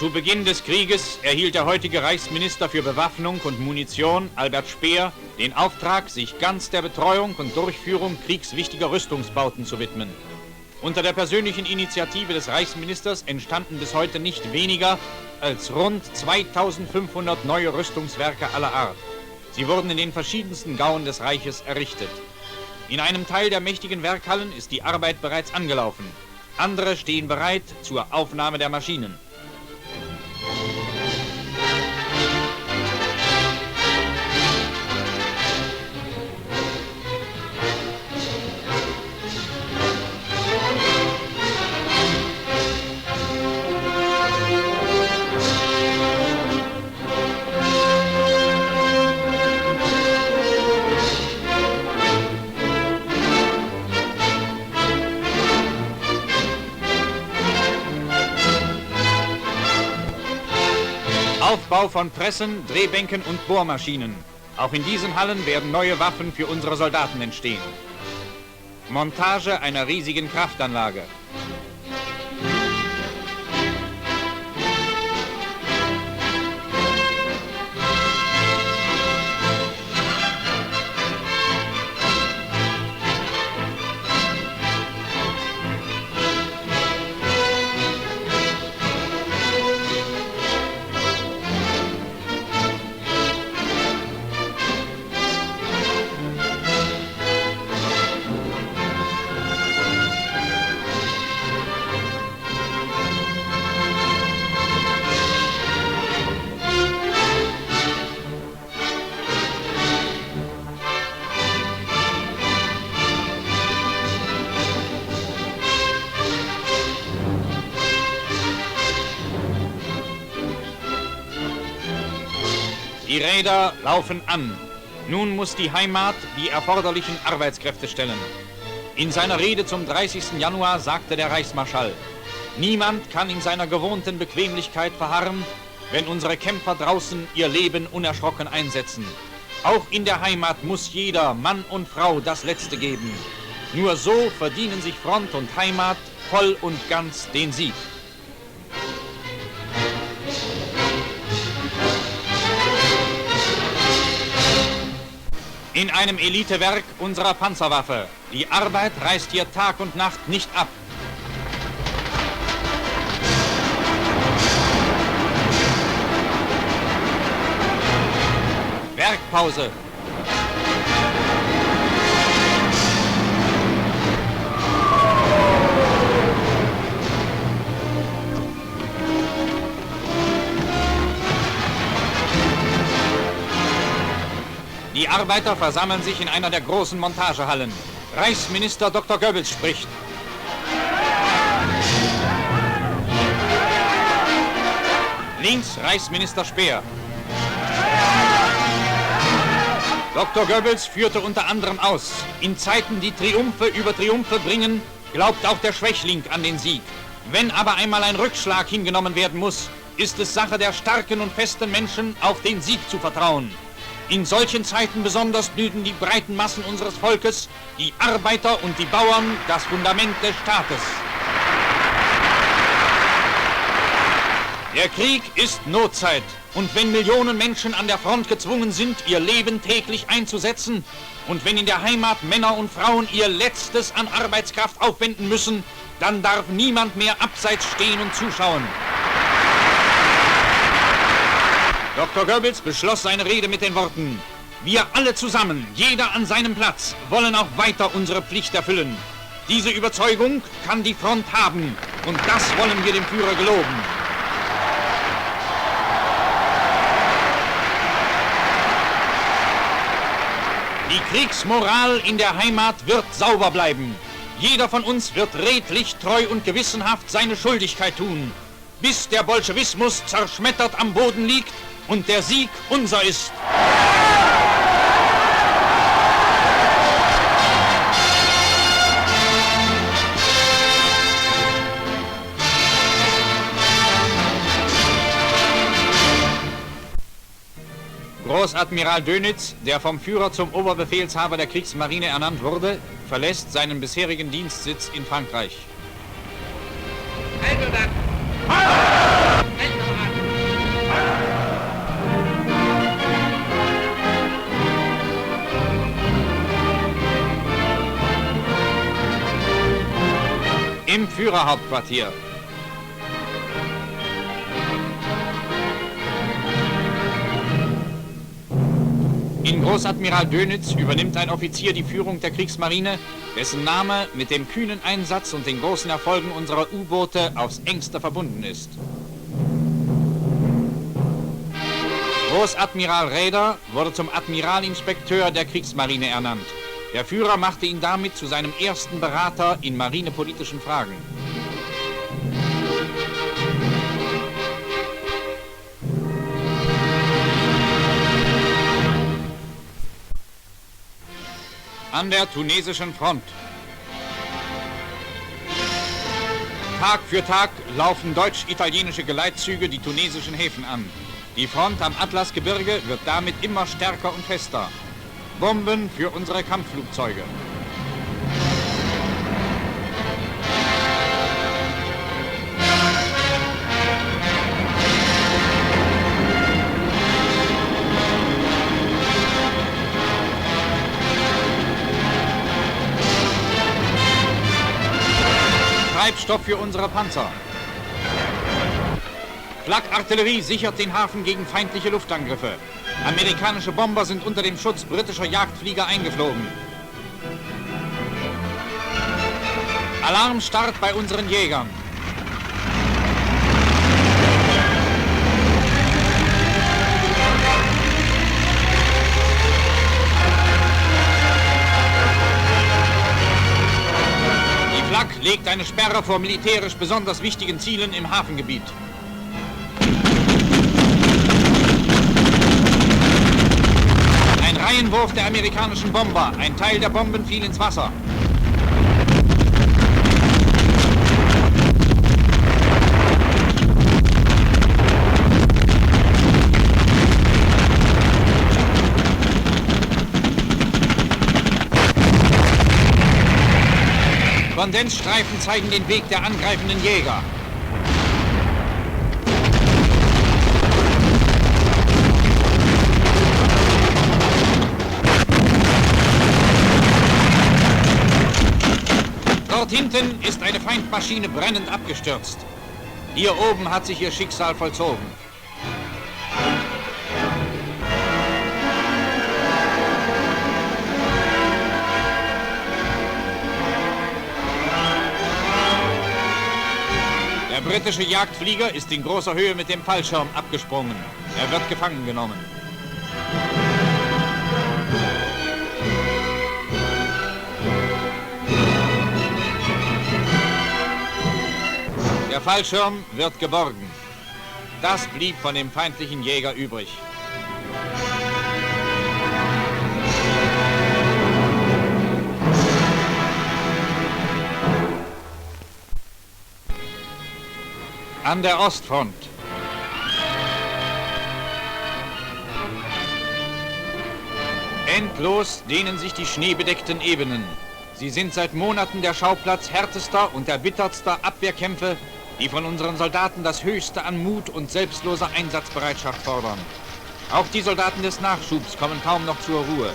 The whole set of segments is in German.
Zu Beginn des Krieges erhielt der heutige Reichsminister für Bewaffnung und Munition, Albert Speer, den Auftrag, sich ganz der Betreuung und Durchführung kriegswichtiger Rüstungsbauten zu widmen. Unter der persönlichen Initiative des Reichsministers entstanden bis heute nicht weniger als rund 2500 neue Rüstungswerke aller Art. Sie wurden in den verschiedensten Gauen des Reiches errichtet. In einem Teil der mächtigen Werkhallen ist die Arbeit bereits angelaufen. Andere stehen bereit zur Aufnahme der Maschinen. Aufbau von Pressen, Drehbänken und Bohrmaschinen. Auch in diesen Hallen werden neue Waffen für unsere Soldaten entstehen. Montage einer riesigen Kraftanlage. Die Räder laufen an. Nun muss die Heimat die erforderlichen Arbeitskräfte stellen. In seiner Rede zum 30. Januar sagte der Reichsmarschall: Niemand kann in seiner gewohnten Bequemlichkeit verharren, wenn unsere Kämpfer draußen ihr Leben unerschrocken einsetzen. Auch in der Heimat muss jeder, Mann und Frau, das Letzte geben. Nur so verdienen sich Front und Heimat voll und ganz den Sieg. In einem Elitewerk unserer Panzerwaffe. Die Arbeit reißt hier Tag und Nacht nicht ab. Werkpause. Die Arbeiter versammeln sich in einer der großen Montagehallen. Reichsminister Dr. Goebbels spricht. Links Reichsminister Speer. Dr. Goebbels führte unter anderem aus: In Zeiten, die Triumphe über Triumphe bringen, glaubt auch der Schwächling an den Sieg. Wenn aber einmal ein Rückschlag hingenommen werden muss, ist es Sache der starken und festen Menschen, auf den Sieg zu vertrauen. In solchen Zeiten besonders bilden die breiten Massen unseres Volkes, die Arbeiter und die Bauern, das Fundament des Staates. Der Krieg ist Notzeit. Und wenn Millionen Menschen an der Front gezwungen sind, ihr Leben täglich einzusetzen, und wenn in der Heimat Männer und Frauen ihr Letztes an Arbeitskraft aufwenden müssen, dann darf niemand mehr abseits stehen und zuschauen. Dr. Goebbels beschloss seine Rede mit den Worten: Wir alle zusammen, jeder an seinem Platz, wollen auch weiter unsere Pflicht erfüllen. Diese Überzeugung kann die Front haben, und das wollen wir dem Führer geloben. Die Kriegsmoral in der Heimat wird sauber bleiben. Jeder von uns wird redlich, treu und gewissenhaft seine Schuldigkeit tun, bis der Bolschewismus zerschmettert am Boden liegt und der Sieg unser ist. Großadmiral Dönitz, der vom Führer zum Oberbefehlshaber der Kriegsmarine ernannt wurde, verlässt seinen bisherigen Dienstsitz in Frankreich. Also dann! Führerhauptquartier. In Großadmiral Dönitz übernimmt ein Offizier die Führung der Kriegsmarine, dessen Name mit dem kühnen Einsatz und den großen Erfolgen unserer U-Boote aufs engste verbunden ist. Großadmiral Räder wurde zum Admiralinspekteur der Kriegsmarine ernannt. Der Führer machte ihn damit zu seinem ersten Berater in marinepolitischen Fragen. An der tunesischen Front. Tag für Tag laufen deutsch-italienische Geleitzüge die tunesischen Häfen an. Die Front am Atlasgebirge wird damit immer stärker und fester. Bomben für unsere Kampfflugzeuge. Treibstoff für unsere Panzer. Flakartillerie sichert den Hafen gegen feindliche Luftangriffe. Amerikanische Bomber sind unter dem Schutz britischer Jagdflieger eingeflogen. Alarmstart bei unseren Jägern. Die Flak legt eine Sperre vor militärisch besonders wichtigen Zielen im Hafengebiet. Reihenwurf der amerikanischen Bomber. Ein Teil der Bomben fiel ins Wasser. Kondensstreifen zeigen den Weg der angreifenden Jäger. Dort hinten ist eine Feindmaschine brennend abgestürzt. Hier oben hat sich ihr Schicksal vollzogen. Der britische Jagdflieger ist in großer Höhe mit dem Fallschirm abgesprungen. Er wird gefangen genommen. Der Fallschirm wird geborgen. Das blieb von dem feindlichen Jäger übrig. An der Ostfront. Endlos dehnen sich die schneebedeckten Ebenen. Sie sind seit Monaten der Schauplatz härtester und erbittertster Abwehrkämpfe, die von unseren Soldaten das Höchste an Mut und selbstloser Einsatzbereitschaft fordern. Auch die Soldaten des Nachschubs kommen kaum noch zur Ruhe.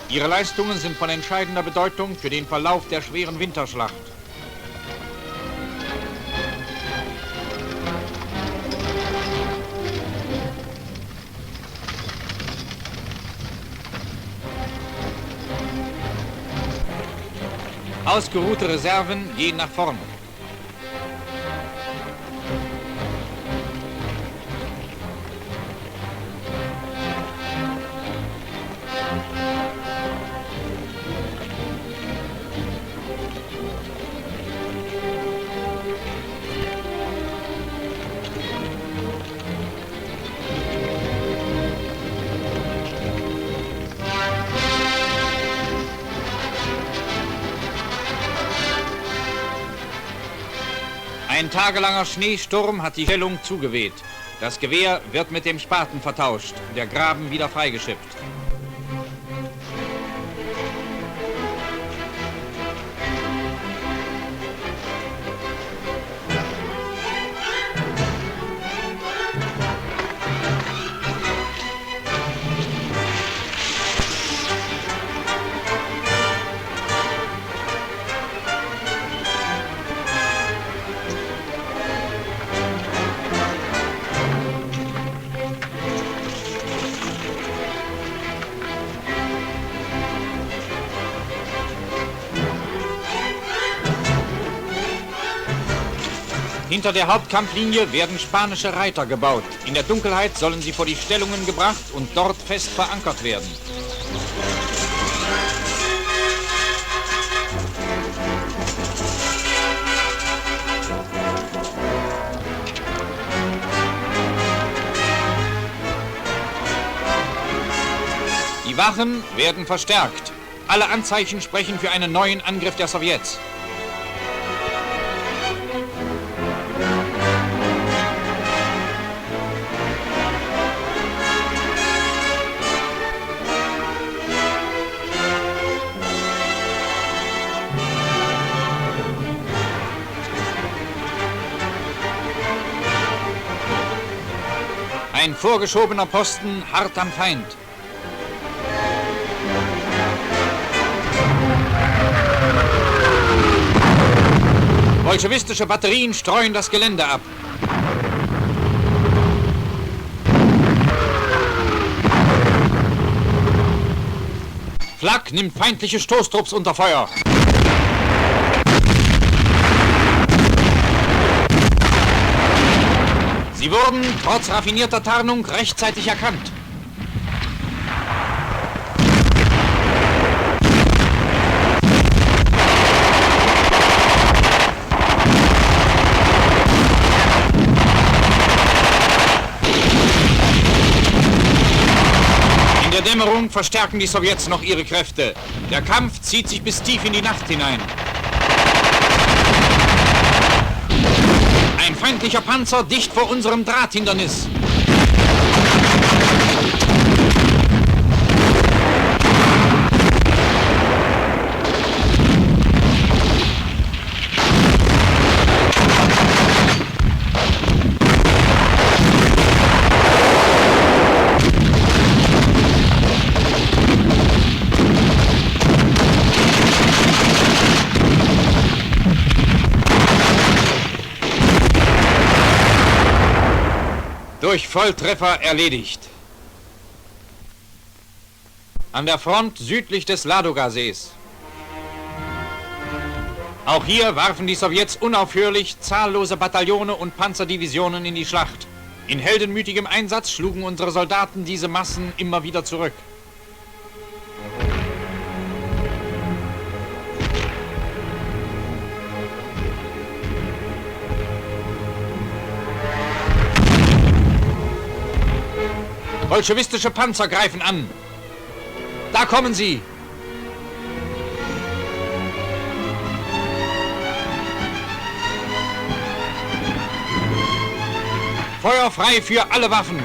Ihre Leistungen sind von entscheidender Bedeutung für den Verlauf der schweren Winterschlacht. Ausgeruhte Reserven gehen nach vorn. Ein tagelanger Schneesturm hat die Stellung zugeweht. Das Gewehr wird mit dem Spaten vertauscht, der Graben wieder freigeschippt. Hinter der Hauptkampflinie werden spanische Reiter gebaut. In der Dunkelheit sollen sie vor die Stellungen gebracht und dort fest verankert werden. Die Wachen werden verstärkt. Alle Anzeichen sprechen für einen neuen Angriff der Sowjets. Ein vorgeschobener Posten hart am Feind. Bolschewistische Batterien streuen das Gelände ab. Flak nimmt feindliche Stoßtrupps unter Feuer. Sie wurden, trotz raffinierter Tarnung, rechtzeitig erkannt. In der Dämmerung verstärken die Sowjets noch ihre Kräfte. Der Kampf zieht sich bis tief in die Nacht hinein. Ein feindlicher Panzer dicht vor unserem Drahthindernis. Durch Volltreffer erledigt. An der Front südlich des Ladoga-Sees. Auch hier warfen die Sowjets unaufhörlich zahllose Bataillone und Panzerdivisionen in die Schlacht. In heldenmütigem Einsatz schlugen unsere Soldaten diese Massen immer wieder zurück. Bolschewistische Panzer greifen an. Da kommen sie! Feuer frei für alle Waffen!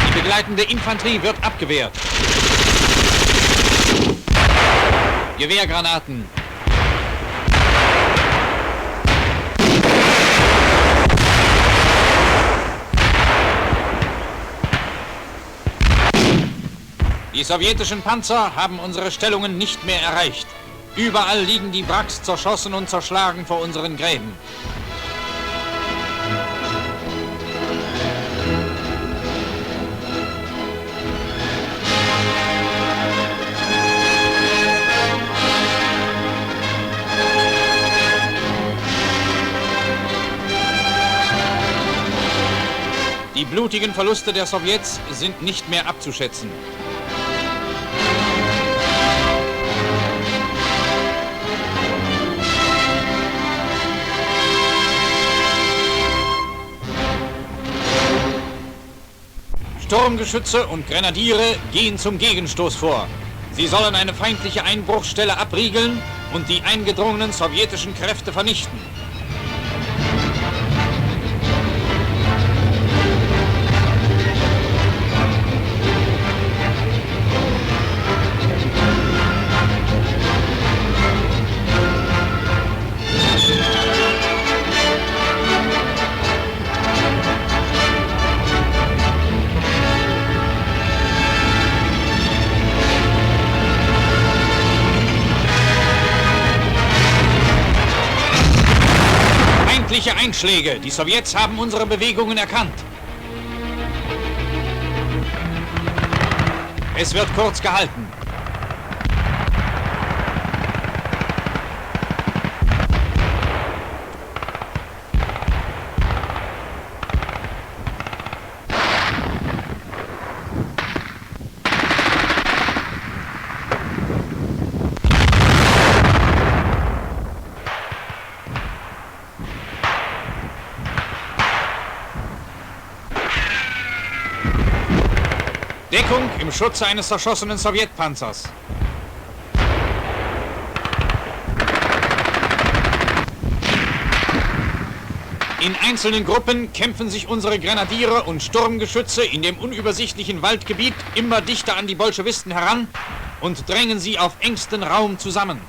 Die begleitende Infanterie wird abgewehrt. Gewehrgranaten. Die sowjetischen Panzer haben unsere Stellungen nicht mehr erreicht. Überall liegen die Wracks zerschossen und zerschlagen vor unseren Gräben. Die blutigen Verluste der Sowjets sind nicht mehr abzuschätzen. Sturmgeschütze und Grenadiere gehen zum Gegenstoß vor. Sie sollen eine feindliche Einbruchsstelle abriegeln und die eingedrungenen sowjetischen Kräfte vernichten. Feindliche Einschläge. Die Sowjets haben unsere Bewegungen erkannt. Es wird kurz gehalten. Deckung im Schutze eines zerschossenen Sowjetpanzers. In einzelnen Gruppen kämpfen sich unsere Grenadiere und Sturmgeschütze in dem unübersichtlichen Waldgebiet immer dichter an die Bolschewisten heran und drängen sie auf engsten Raum zusammen.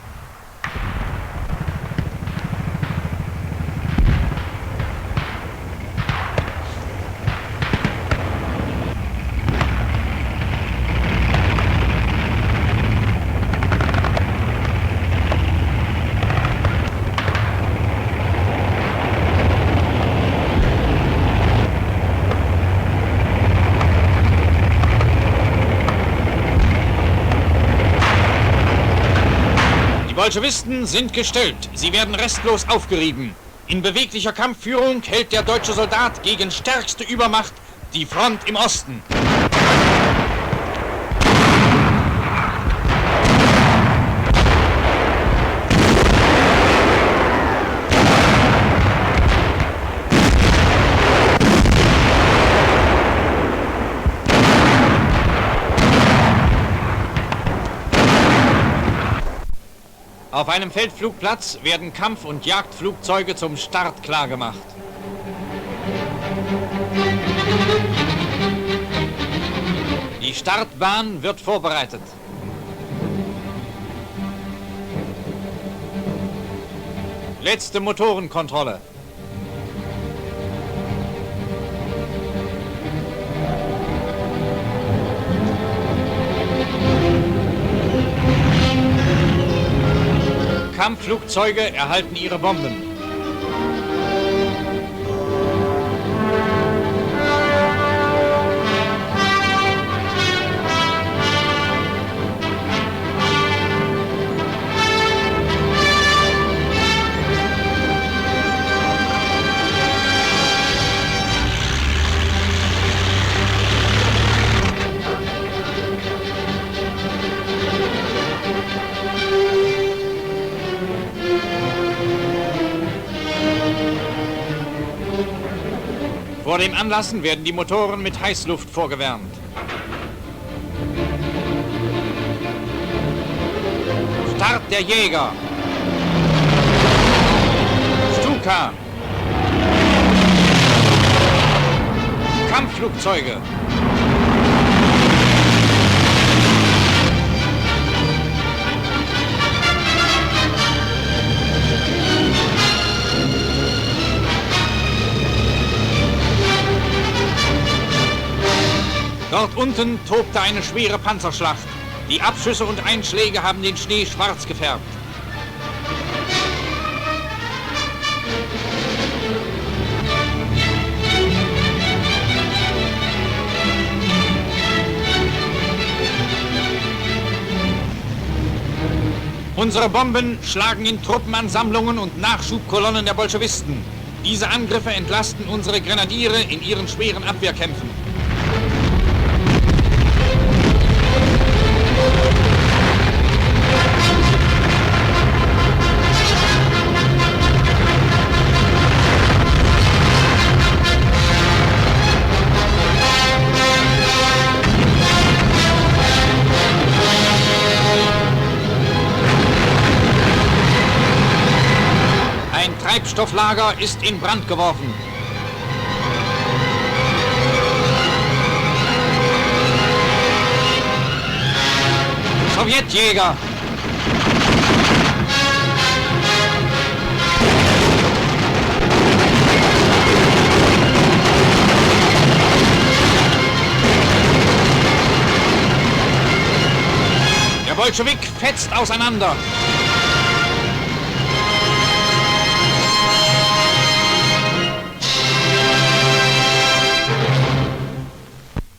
Die Bolschewisten sind gestellt. Sie werden restlos aufgerieben. In beweglicher Kampfführung hält der deutsche Soldat gegen stärkste Übermacht die Front im Osten. Auf einem Feldflugplatz werden Kampf- und Jagdflugzeuge zum Start klargemacht. Die Startbahn wird vorbereitet. Letzte Motorenkontrolle. Kampfflugzeuge erhalten ihre Bomben. Vor dem Anlassen werden die Motoren mit Heißluft vorgewärmt. Start der Jäger. Stuka. Kampfflugzeuge. Dort unten tobte eine schwere Panzerschlacht. Die Abschüsse und Einschläge haben den Schnee schwarz gefärbt. Unsere Bomben schlagen in Truppenansammlungen und Nachschubkolonnen der Bolschewisten. Diese Angriffe entlasten unsere Grenadiere in ihren schweren Abwehrkämpfen. Ein Treibstofflager ist in Brand geworfen. Sowjetjäger! Der Bolschewik fetzt auseinander.